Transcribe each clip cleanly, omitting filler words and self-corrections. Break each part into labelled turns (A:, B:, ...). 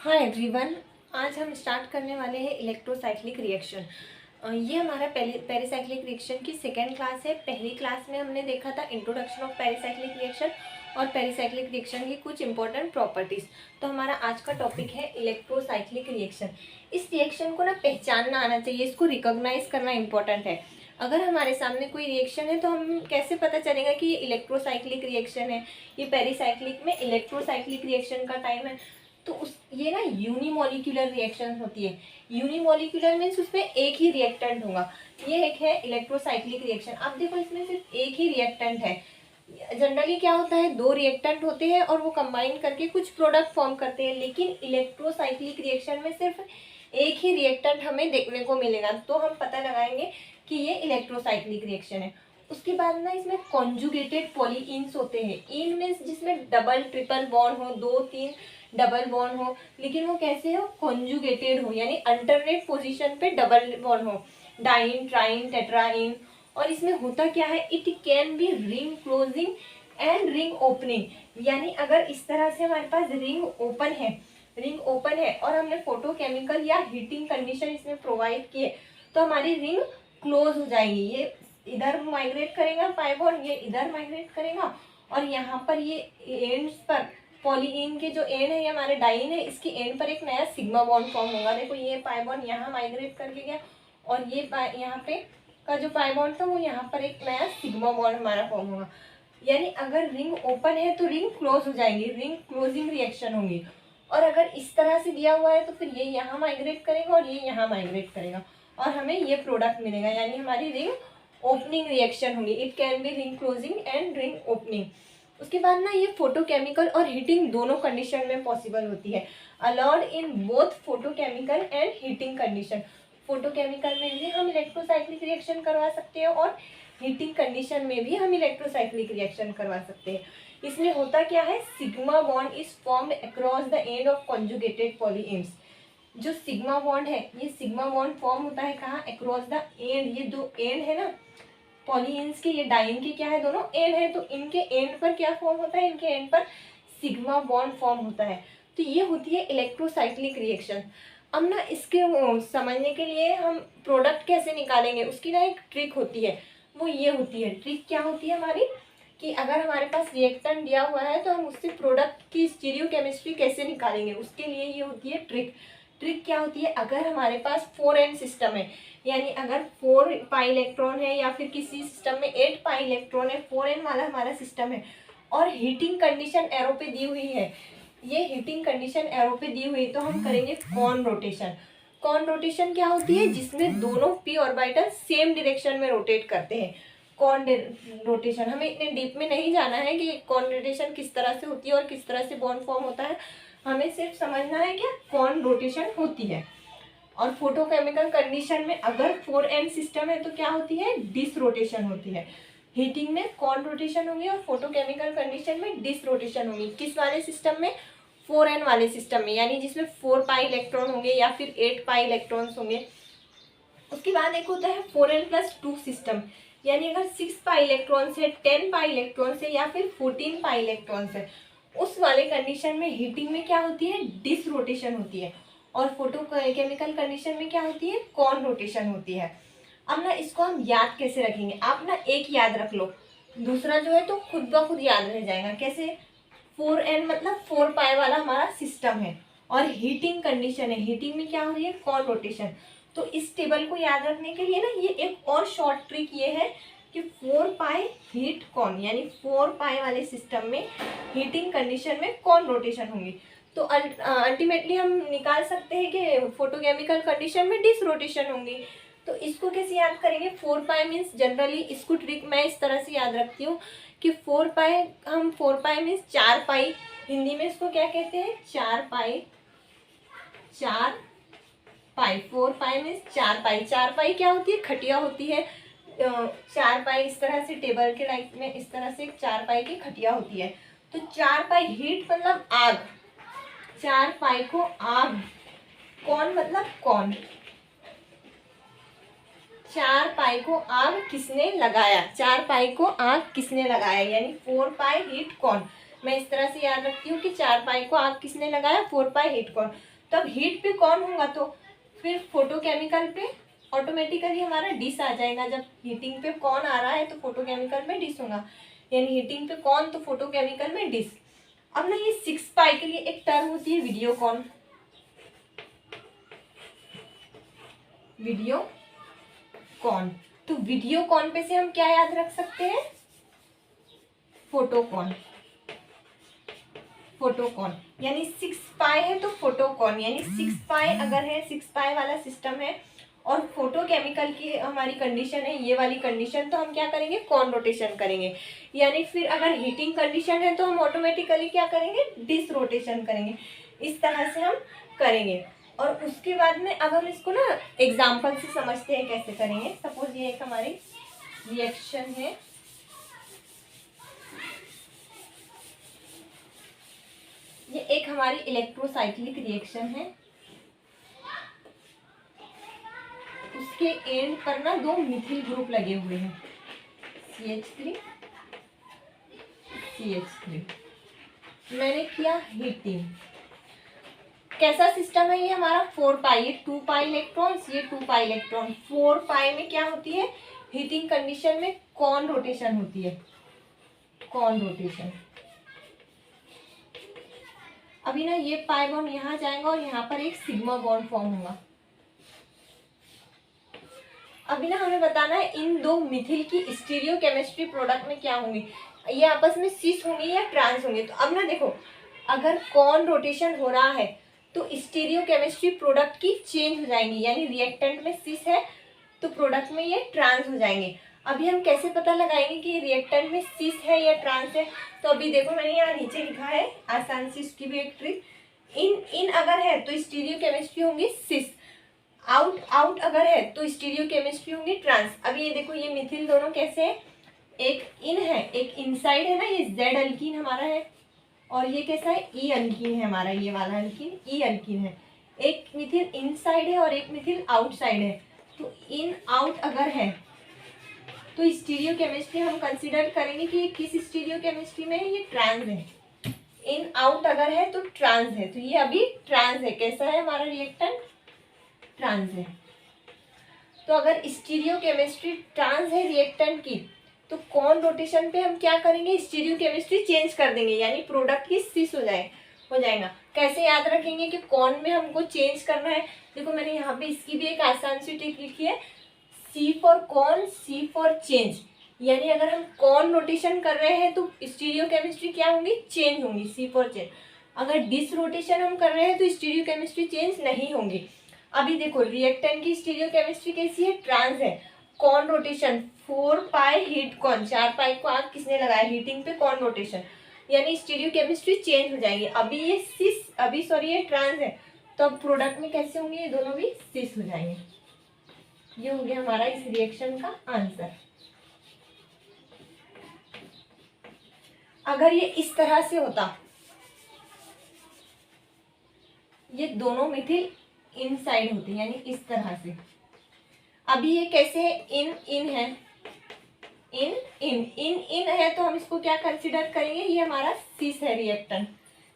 A: हाँ एवरीवन, आज हम स्टार्ट करने वाले हैं इलेक्ट्रोसाइक्लिक रिएक्शन। ये हमारा पेरिसाइक्लिक रिएक्शन की सेकेंड क्लास है। पहली क्लास में हमने देखा था इंट्रोडक्शन ऑफ पेरिसाइक्लिक रिएक्शन और पेरिसाइक्लिक रिएक्शन की कुछ इंपॉर्टेंट प्रॉपर्टीज़। तो हमारा आज का टॉपिक है इलेक्ट्रोसाइक्लिक रिएक्शन। इस रिएक्शन को ना पहचानना आना चाहिए, इसको रिकॉग्नाइज करना इंपॉर्टेंट है। अगर हमारे सामने कोई रिएक्शन है तो हम कैसे पता चलेगा कि ये इलेक्ट्रोसाइक्लिक रिएक्शन है, ये पेरिसाइक्लिक में इलेक्ट्रोसाइक्लिक रिएक्शन का टाइम है। तो उस ये ना यूनिमोलिकुलर रिएक्शन होती है। यूनिमोलिकुलर मीन्स उसमें एक ही रिएक्टेंट होगा। ये एक है इलेक्ट्रोसाइक्लिक रिएक्शन। अब देखो इसमें सिर्फ एक ही रिएक्टेंट है। जनरली क्या होता है, दो रिएक्टेंट होते हैं और वो कंबाइन करके कुछ प्रोडक्ट फॉर्म करते हैं, लेकिन इलेक्ट्रोसाइक्लिक रिएक्शन में सिर्फ एक ही रिएक्टेंट हमें देखने को मिलेगा। तो हम पता लगाएंगे कि ये इलेक्ट्रोसाइक्लिक रिएक्शन है। उसके बाद ना इसमें कॉन्जुगेटेड पॉलीइन्स होते हैं। इन मीन्स जिसमें डबल ट्रिपल बॉन्ड हो, दो तीन डबल बॉन्ड हो, लेकिन वो कैसे हो, कॉन्जुगेटेड हो, यानी अल्टरनेट पोजीशन पे डबल बॉन्ड हो, डाइन ट्राइन टेट्राइन। और इसमें होता क्या है, it can be ring closing and ring opening. यानी अगर इस तरह से हमारे पास रिंग ओपन है और हमने फोटोकेमिकल या हीटिंग कंडीशन इसमें प्रोवाइड किए तो हमारी रिंग क्लोज हो जाएगी। ये इधर माइग्रेट करेगा पाई बॉन्ड, ये इधर माइग्रेट करेगा और यहाँ पर ये एंड्स पर पॉलीइन के जो एंड है, ये हमारे डाइन है, इसकी एंड पर एक नया सिग्मा बॉन्ड फॉर्म होगा। देखो ये पाई बॉन्ड यहाँ माइग्रेट करके गया और ये यहाँ पे का जो पाई बॉन्ड था वो यहाँ पर एक नया सिग्मा बॉन्ड हमारा फॉर्म होगा। यानी अगर रिंग ओपन है तो रिंग क्लोज हो जाएंगी, रिंग क्लोजिंग रिएक्शन होंगी। और अगर इस तरह से दिया हुआ है तो फिर ये यहाँ माइग्रेट करेगा और ये यहाँ माइग्रेट करेगा और हमें ये प्रोडक्ट मिलेगा, यानी हमारी रिंग ओपनिंग रिएक्शन होगी। It can be ring closing and ring opening. उसके बाद ना ये फोटोकेमिकल और हीटिंग दोनों कंडीशन में पॉसिबल होती है। Allowed in both photochemical and heating condition. Photochemical में भी हम इलेक्ट्रोसाइक्लिक रिएक्शन करवा सकते हैं और हीटिंग कंडीशन में भी हम इलेक्ट्रोसाइक्लिक रिएक्शन करवा सकते हैं। इसमें होता क्या है, sigma bond is formed across the end of conjugated polyenes. जो सिग्मा बॉन्ड है, ये सिग्मा बॉन्ड फॉर्म होता है कहाँ, अक्रॉस द एंड। ये दो एंड है ना पॉलीइन्स के, ये डाइन के क्या है, दोनों एंड है, तो इनके एंड पर क्या फॉर्म होता है, इनके एंड पर सिग्मा बॉन्ड फॉर्म होता है। तो ये होती है इलेक्ट्रोसाइक्लिक रिएक्शन। अब ना इसके समझने के लिए हम प्रोडक्ट कैसे निकालेंगे, उसकी ना एक ट्रिक होती है। वो ये होती है, ट्रिक क्या होती है हमारी, कि अगर हमारे पास रिएक्टेंट दिया हुआ है तो हम उससे प्रोडक्ट की स्टीरियोकेमिस्ट्री कैसे निकालेंगे, उसके लिए ये होती है ट्रिक। ट्रिक क्या होती है, अगर हमारे पास 4n सिस्टम है, यानी अगर 4 पाई इलेक्ट्रॉन है या फिर किसी सिस्टम में 8 पाई इलेक्ट्रॉन है, 4n वाला हमारा सिस्टम है और हीटिंग कंडीशन एरो पे दी हुई है, ये हीटिंग कंडीशन एरो पे दी हुई, तो हम करेंगे कॉन रोटेशन। कॉन रोटेशन क्या होती है, जिसमें दोनों p ऑर्बिटल सेम डायरेक्शन में रोटेट करते हैं। कॉन रोटेशन, हमें इतने डीप में नहीं जाना है कि कॉन रोटेशन किस तरह से होती है और किस तरह से बॉन्ड फॉर्म होता है, हमें सिर्फ समझना है क्या कॉन रोटेशन होती है। और फोटोकेमिकल कंडीशन में अगर 4n सिस्टम है तो क्या होती है, डिस रोटेशन होती है। हीटिंग में कॉन रोटेशन होगी और फोटोकेमिकल कंडीशन में डिस रोटेशन होगी। किस वाले सिस्टम में, 4n वाले सिस्टम में, यानी जिसमें 4 पाई इलेक्ट्रॉन होंगे या फिर 8 पाई इलेक्ट्रॉन्स होंगे। उसके बाद एक होता है 4n+2 सिस्टम, यानी अगर 6 पाई इलेक्ट्रॉन्स है, 10 पाई इलेक्ट्रॉन्स है या फिर 14 पाई इलेक्ट्रॉन्स है, उस वाले कंडीशन में हीटिंग में क्या होती है, डिस रोटेशन होती है। और फोटोकेमिकल कंडीशन में क्या होती है, कॉन रोटेशन होती है। अब ना इसको हम याद कैसे रखेंगे, आप ना एक याद रख लो, दूसरा जो है तो खुद ब खुद याद रह जाएगा। कैसे, 4n मतलब 4 पाई वाला हमारा सिस्टम है और हीटिंग कंडीशन है, हीटिंग में क्या हो रही है, कॉन रोटेशन। तो इस टेबल को याद रखने के लिए ना ये एक और शॉर्ट ट्रिक ये है कि 4 पाई हीट कॉन, यानी 4 पाई वाले सिस्टम में हीटिंग कंडीशन में कॉन रोटेशन होंगी। तो अल्टीमेटली हम निकाल सकते हैं कि फोटोकेमिकल कंडीशन में डिस रोटेशन होंगी। तो इसको कैसे याद करेंगे, 4 पाई मीन्स जनरली इसको ट्रिक मैं इस तरह से याद रखती हूँ कि 4 पाई, हम 4 पाई मीन्स 4 पाई, हिंदी में इसको क्या कहते हैं, 4 पाई। 4 पाई, 4 पाई मीन्स 4 पाई। 4 पाई क्या होती है, खटिया होती है। 4 पाई इस तरह से टेबल के लाइक में इस तरह से 4 पाई की खटिया होती है। तो 4 पाई हीट मतलब आग, 4 पाई को आग, कौन मतलब कौन, 4 पाई को आग किसने लगाया, 4 पाई को आग किसने लगाया, यानी 4 पाई हीट कौन। मैं इस तरह से याद रखती हूँ कि 4 पाई को आग किसने लगाया, 4 पाई हीट कौन। तब हीट पे कौन होगा तो फिर फोटोकेमिकल पे ऑटोमेटिकली हमारा डिस आ जाएगा। जब हीटिंग पे कौन आ रहा है तो फोटोकेमिकल में डिस होगा, यानी हीटिंग पे कौन तो फोटोकेमिकल में डिस। अब ना ये 6 पाई के लिए एक टर्म होती है वीडियो कौन। वीडियो कौन, तो वीडियो कौन पे से हम क्या याद रख सकते हैं, फोटोकॉन। फोटोकॉन यानी 6 पाई है तो फोटोकॉन, यानी 6 पाई अगर है, 6 पाई वाला सिस्टम है और फोटोकेमिकल की हमारी कंडीशन है ये वाली कंडीशन, तो हम क्या करेंगे, कॉन रोटेशन करेंगे। यानी फिर अगर हीटिंग कंडीशन है तो हम ऑटोमेटिकली क्या करेंगे, डिस रोटेशन करेंगे। इस तरह से हम करेंगे। और उसके बाद में अब हम इसको ना एग्जाम्पल से समझते हैं कैसे करेंगे। सपोज ये एक हमारी रिएक्शन है, ये एक हमारी इलेक्ट्रोसाइक्लिक रिएक्शन है। उसके एंड पर ना 2 मिथिल ग्रुप लगे हुए हैं, CH3 CH3। मैंने किया हीटिंग। कैसा सिस्टम है ये हमारा, 4 पाई, ये 2 पाई इलेक्ट्रॉन्स, ये 2 पाई इलेक्ट्रॉन। 4 पाई में क्या होती है, हीटिंग कंडीशन में कॉन रोटेशन होती है, कॉन रोटेशन। अभी ना ये पाई बॉन्ड यहाँ जाएगा और यहाँ पर एक सिग्मा बॉन्ड फॉर्म होगा। अभी ना हमें बताना है इन 2 मिथिल की स्टीरियो केमिस्ट्री प्रोडक्ट में क्या होंगी, ये आपस में सिस होंगी या ट्रांस होंगे। तो अब ना देखो, अगर कॉन रोटेशन हो रहा है तो स्टीरियो केमिस्ट्री प्रोडक्ट की चेंज हो जाएंगी, यानी रिएक्टेंट में सिस है तो प्रोडक्ट में ये ट्रांस हो जाएंगे। अभी हम कैसे पता लगाएंगे कि रिएक्टेंट में सिस है या ट्रांस है, तो अभी देखो मैंने यहाँ नीचे लिखा है आसान सी इसकी भी एक ट्रिक। इन अगर है तो स्टीरियो केमिस्ट्री होंगी सिस, आउट अगर है तो स्टीरियो केमिस्ट्री होंगी ट्रांस। अभी ये देखो ये मिथिल दोनों कैसे है, एक इन है एक इनसाइड है ना, ये जेड अल्कीन हमारा है और ये कैसा है, ई अल्कीन है हमारा, ये वाला अल्कीन ई अल्कीन है। एक मिथिल इनसाइड है और एक मिथिल आउटसाइड है। तो इन आउट अगर है तो स्टीरियो केमिस्ट्री हम कंसीडर करेंगे कि ये किस स्टीरियो केमिस्ट्री में है, ये ट्रांस है। इन आउट अगर है तो ट्रांस है, तो ये अभी ट्रांस है। कैसा है हमारा रिएक्टेंट, ट्रांस है। तो अगर स्टीरियो केमिस्ट्री ट्रांस है रिएक्टेंट की, तो कॉन रोटेशन पे हम क्या करेंगे, स्टीरियो केमिस्ट्री चेंज कर देंगे, यानी प्रोडक्ट की सिस हो जाएगा। कैसे याद रखेंगे कि कॉन में हमको चेंज करना है, देखो मैंने यहाँ पे इसकी भी एक आसान सी ट्रिक लिखी है, C for con, C for change. यानी अगर हम कॉन रोटेशन कर रहे हैं तो स्टीरियो केमिस्ट्री क्या होंगी, चेंज होंगी, C फॉर चेंज। अगर डिस रोटेशन हम कर रहे हैं तो स्टीरियो केमिस्ट्री चेंज नहीं होंगी। अभी देखो रिएक्टेंट की स्टीरियो केमिस्ट्री कैसी है, ट्रांस है। कॉन रोटेशन 4 पाई हीट कॉन, 4 पाई को आग किसने लगाया, हीटिंग पे कॉन रोटेशन, यानी स्टीरियो केमिस्ट्री चेंज हो जाएगी। अभी ये सिस, अभी सॉरी ये ट्रांस है, तो अब प्रोडक्ट में कैसे होंगे, ये दोनों भी सिस हो जाएंगे। ये हो गया हमारा इस रिएक्शन का आंसर। अगर ये इस तरह से होता, ये दोनों मिथिल इनसाइड होते यानी इस तरह से। अभी ये कैसे है, इन है, इन है तो हम इसको क्या कंसीडर करेंगे, ये हमारा सिस है रिएक्टेंट।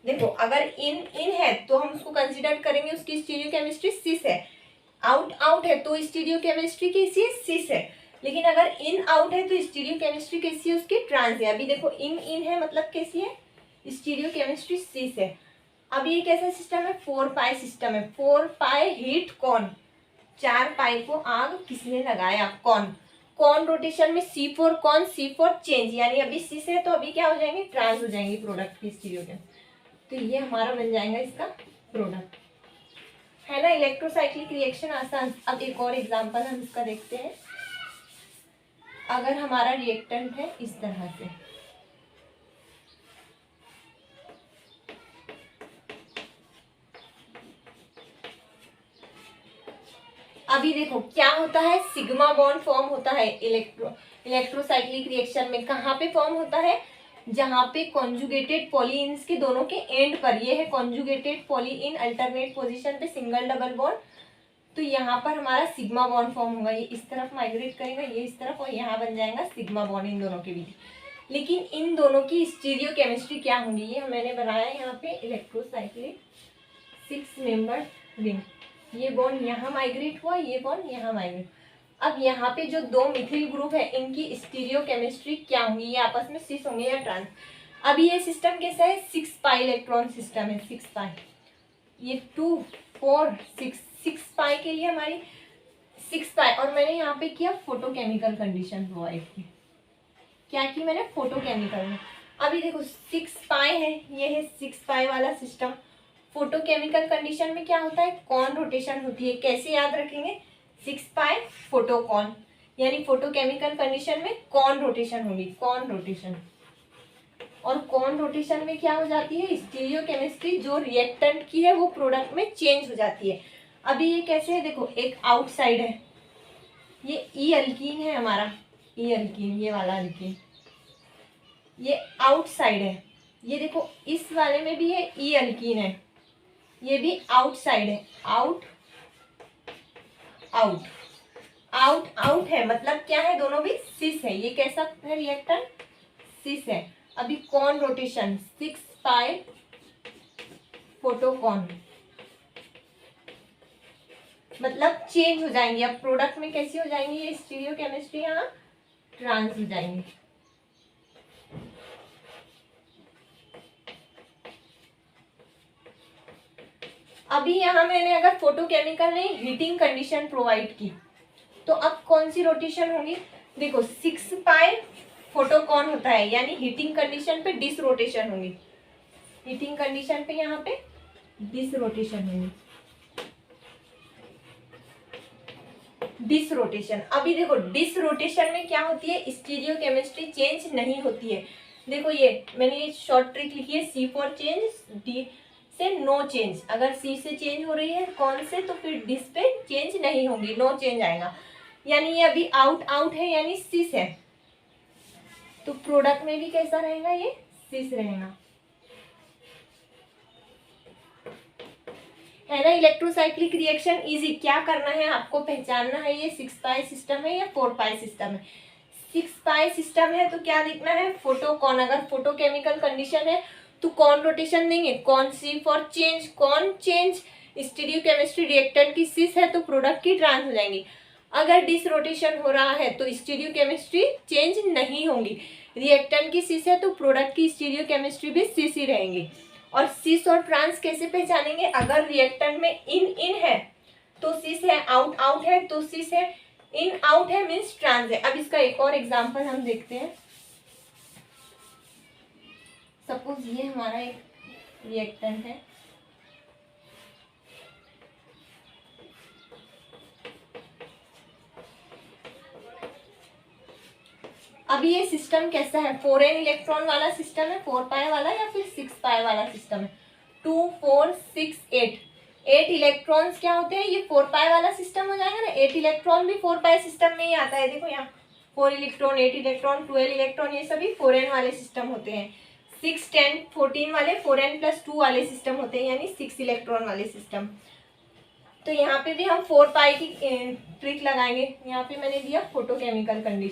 A: देखो अगर इन है तो हम उसको कंसीडर करेंगे, उसकी स्टीरियो केमिस्ट्री सिस है। आउट है तो स्टीरियो केमिस्ट्री कैसी है, सिस है। लेकिन अगर इन आउट है तो स्टीरियो केमिस्ट्री कैसी है, उसकी ट्रांस है। अभी देखो इन है मतलब कैसी है, स्टीरियो केमिस्ट्री सिस है। अब ये कैसा सिस्टम है, 4 पाई सिस्टम है। 4 पाई हीट कॉन, 4 पाई को आग किसने लगाया, कॉन रोटेशन में C for con, C for change, यानी अभी सिस है तो अभी क्या हो जाएंगे, ट्रांस हो जाएंगे प्रोडक्ट की स्टीरियो के। तो ये हमारा बन जाएगा इसका प्रोडक्ट, है ना। इलेक्ट्रोसाइक्लिक रिएक्शन आसान। अब एक और एग्जांपल हम इसका देखते हैं। अगर हमारा रिएक्टेंट है इस तरह से, अभी देखो क्या होता है, सिग्मा बॉन्ड फॉर्म होता है इलेक्ट्रोसाइक्लिक रिएक्शन में। कहाँ पे फॉर्म होता है, जहाँ पे कॉन्जुगेटेड पॉलीइन्स के दोनों के एंड पर, ये है कॉन्जुगेटेड पॉलीइन अल्टरनेट पोजीशन पे सिंगल डबल बॉन्ड, तो यहाँ पर हमारा सिग्मा बॉन्ड फॉर्म होगा। ये इस तरफ माइग्रेट करेगा, ये इस तरफ, और यहाँ बन जाएगा सिग्मा बॉन्ड इन दोनों के बीच। लेकिन इन दोनों की स्टीरियो केमिस्ट्री क्या होंगी, ये मैंने बनाया है यहाँ पे इलेक्ट्रोसाइक्लिक 6 मेंबर रिंग। ये बॉन्ड यहाँ माइग्रेट हुआ, ये बॉन्ड यहाँ माइग्रेट। अब यहाँ पे जो दो मिथिल ग्रुप है इनकी स्टीरियो केमिस्ट्री क्या होंगी, ये आपस में सिस होंगे या ट्रांस। अब ये सिस्टम कैसा है, 6 पाई इलेक्ट्रॉन सिस्टम है, 6 पाई, ये 2 4 6 पाई के लिए हमारी 6 पाई। और मैंने यहाँ पे किया फोटोकेमिकल कंडीशन प्रोवाइड की, क्या की मैंने, फोटोकेमिकल में। अभी देखो 6 पाई है, ये है 6 पाई वाला सिस्टम। फोटोकेमिकल कंडीशन में क्या होता है, कॉन रोटेशन होती है। कैसे याद रखेंगे, 6 पाई फोटोकॉन, यानी फोटोकेमिकल कंडीशन में कॉन रोटेशन होगी, कॉन रोटेशन। और कॉन रोटेशन में क्या हो जाती है, स्टीरियो केमिस्ट्री जो रिएक्टेंट की है वो प्रोडक्ट में चेंज हो जाती है। अभी ये कैसे है, देखो एक आउटसाइड है, ये ई अल्कीन है हमारा, ई अल्कीन, ये वाला अल्कीन, ये आउटसाइड है। ये देखो इस वाले में भी है, ई अल्कीन है, ये भी आउटसाइड है, आउट आउट आउट आउट है, मतलब क्या है, दोनों भी सिस है। ये कैसा है रिएक्टेंट, सिस है। अभी कॉन रोटेशन 6 पाई फोटोकॉन, मतलब चेंज हो जाएंगी। अब प्रोडक्ट में कैसी हो जाएंगी, ये स्टीरियो केमिस्ट्री यहाँ ट्रांस हो जाएंगी। अभी यहाँ मैंने अगर फोटोकेमिकल ने हीटिंग कंडीशन प्रोवाइड की तो अब कौन सी रोटेशन होगी, देखो 6 पाई फोटोकॉन होता है, यानी हीटिंग कंडीशन पे डिस रोटेशन होगी, हीटिंग कंडीशन पे यहाँ पे डिस रोटेशन होगी, डिस रोटेशन। अभी देखो डिस रोटेशन में क्या होती है, स्टीरियो केमिस्ट्री चेंज नहीं होती है। देखो ये मैंने ये शॉर्ट ट्रिक लिखी है, सी फॉर चेंज, डी से नो चेंज। अगर सी से चेंज हो रही है कौन से, तो फिर डिस पे चेंज नहीं होंगी, नो चेंज आएगा। यानी ये अभी आउट आउट है, यानी सिस है, तो प्रोडक्ट में भी कैसा रहेगा, ये सिस रहेगा, है ना। इलेक्ट्रोसाइक्लिक रिएक्शन इजी, क्या करना है आपको, पहचानना है ये 6 पाई सिस्टम है या 4 पाई सिस्टम है। 6 पाई सिस्टम है तो क्या देखना है, फोटोकॉन। अगर फोटोकेमिकल कंडीशन है तो कौन रोटेशन देंगे, कौन सी फॉर चेंज, कौन चेंज, स्टीरियो केमिस्ट्री रिएक्टेंट की सिस है तो प्रोडक्ट की ट्रांस हो जाएंगी। अगर डिस रोटेशन हो रहा है तो स्टीरियो केमिस्ट्री चेंज नहीं होंगी, रिएक्टेंट की सिस है तो प्रोडक्ट की स्टीरियो केमिस्ट्री भी सिस ही रहेंगी। और सिस और ट्रांस कैसे पहचानेंगे, अगर रिएक्टेंट में इन है तो सिस है, आउट आउट है तो सिस है, इन आउट है मीन्स ट्रांस है। अब इसका एक और एग्जांपल हम देखते हैं। सपोज ये हमारा एक रिएक्टेंट है, अभी ये सिस्टम कैसा है, 4n इलेक्ट्रॉन वाला सिस्टम है, 4 पाई वाला या फिर 6 पाई वाला सिस्टम है। 2 4 6 8 इलेक्ट्रॉन्स क्या होते हैं, ये 4 पाई वाला सिस्टम हो जाएगा ना। 8 इलेक्ट्रॉन भी 4 पाई सिस्टम में ही आता है, देखो यहाँ 4 इलेक्ट्रॉन 8 इलेक्ट्रॉन 12 इलेक्ट्रॉन, ये सभी 4n वाले सिस्टम होते हैं। 6 10 14 वाले 4n+2 वाले सिस्टम होते हैं, यानी 6 इलेक्ट्रॉन वाले सिस्टम। तो यहाँ पे भी हम 4 पाई की ट्रिक लगाएंगे। यहाँ पे मैंने दिया फोटोकेमिकल कंडीशन।